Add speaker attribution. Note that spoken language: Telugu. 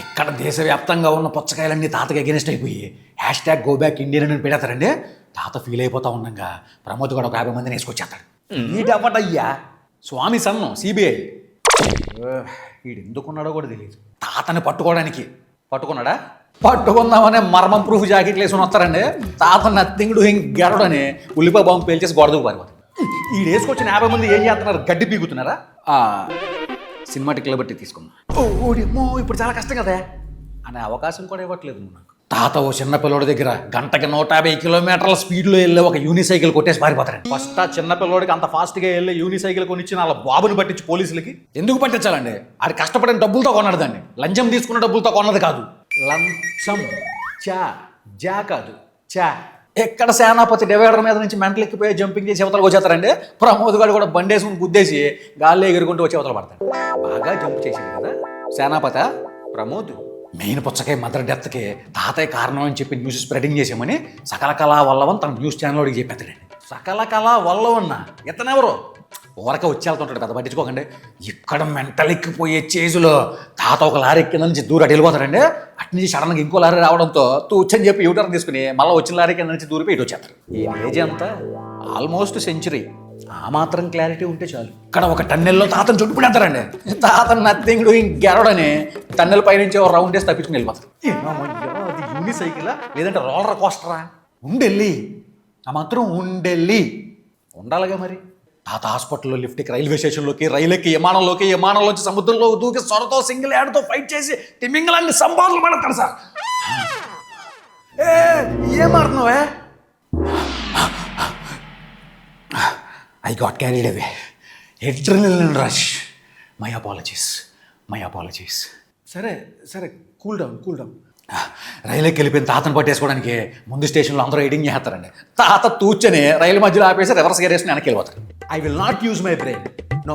Speaker 1: ఇక్కడ దేశవ్యాప్తంగా ఉన్న పుచ్చకాయలన్నీ తాతకి అగెనిస్ట్ అయిపోయి #గో బ్యాక్ ఇండియన్ అని పెడతారండి. తాత ఫీల్ అయిపోతా ఉండగా ప్రమోద్ కూడా ఒక 50 మందిని వేసుకొచ్చేస్తాడు. ఈడవ్వటయ్యా స్వామి సన్నం సిబిఐ. వీడు ఎందుకున్నాడో కూడా తెలియదు. తాతని పట్టుకున్నాడా? పట్టుకుందామనే మర్మం ప్రూఫ్ జాకెట్లు వేసుకుని వస్తారండి. తాత నథింగ్ డూయింగ్ గెరడని ఉల్లిపాయ బాంబు పేల్చేసి గొడవకు పారిపోతాడు. ఈ వేసుకొచ్చిన 50 మంది ఏం చేస్తున్నారు? గడ్డి పీగుతున్నారా? సినిమా టిక్లో బట్టి తీసుకున్నా. ఓడిమో ఇప్పుడు చాలా కష్టం కదా అనే అవకాశం కూడా ఇవ్వట్లేదు నాకు. తాత ఓ చిన్న పిల్లోడి దగ్గర గంటకి 150 కిలోమీటర్ల స్పీడ్లో వెళ్ళే ఒక యూనిసైకిల్ కొట్టేసి పారిపోతారండి. ఫస్ట్ ఆ చిన్న పిల్లోడికి అంత ఫాస్ట్గా వెళ్ళే యూనిసైకిల్ కొనిచ్చిన వాళ్ళ బాబుని పట్టించి పోలీసులకి ఎందుకు పట్టించాలండి? అది కష్టపడిన డబ్బులతో కొన్నది దాన్ని, లంచం తీసుకున్న డబ్బులతో కొన్నది కాదు. లంచం జా కాదు చా. ఎక్కడ సేనాపతి డివైడర్ మీద నుంచి మెంటల్ ఎక్కిపోయి జంపింగ్ చేసి అవతలకు వచ్చేస్తారండి. ప్రమోద్ గారు కూడా బండేసుకుని గుద్దేసి గాల్లో ఎగురుకుంటూ వచ్చి అవతల పడతాడు. బాగా జంప్ చేసింది కదా సేనాపతి ప్రమోద్. మెయిన్ పుచ్చకాయ మదర్ డెత్కి తాతయ్య కారణం అని చెప్పి న్యూస్ స్ప్రెడింగ్ చేసామని సకల కళా వల్లవన్ తన న్యూస్ ఛానల్లోకి చెప్పేస్తాడండి. సకల కళా వల్లవన్న ఇతనెవరో ఊరక వచ్చేళ్తుంటాడు కదా, పట్టించుకోకండి. ఇక్కడ మెంటల్ ఎక్కిపోయే చేజులో తాత ఒక లారీ కింద నుంచి దూరం వెళ్ళిపోతారండి. అటు నుంచి సడన్గా ఇంకో లారీ రావడంతో తూచని చెప్పి యూటర్న్ తీసుకుని మళ్ళీ వచ్చిన లారీ కింద నుంచి దూరిపోయి ఇటు వచ్చేస్తారు. ఈ ఏజ్ అంతా ఆల్మోస్ట్ సెంచురీ. ఆ మాత్రం క్లారిటీ ఉంటే చాలు. ఇక్కడ ఒక టన్నెల్లో తాతను చుట్టుకునేస్తారండి. తాతను నథింగ్ డూయింగ్ గెరడని టన్నెల్ పైనుంచి ఒక రౌండ్ వేసి తప్పించుకుని వెళ్ళిపోతారు. అది యూనిసైకిలా లేదంటే రోలర్ కోస్టరా? ఉండెళ్ళి ఆ మాత్రం ఉండాలిగా మరి. తాత హాస్పిటల్లో లిఫ్ట్కి, రైల్వే స్టేషన్లోకి, రైలుకి, విమానంలోంచి సముద్రంలో దూకి సొరతో సింగిల్ హ్యాండ్తో ఫైట్ చేసి తిమింగలాన్ని సంపాదనలు పడతాడు సార్. ఏం మారుతున్నావే? I got carried away. Adrenaline rush. My apologies. సరే కూల్ డౌన్. రైలుకి వెళ్ళిపోయిన తాతను పట్టేసుకోవడానికి ముందు స్టేషన్లో అందరూ ఎడింగ్ చేస్తారండి. తాత తూచని రైలు మధ్యలో ఆపేసి రివర్స్ గేర్ వేసుకుని వెనక్కి వెళ్ళిపోతారు. I will not use my brain. No.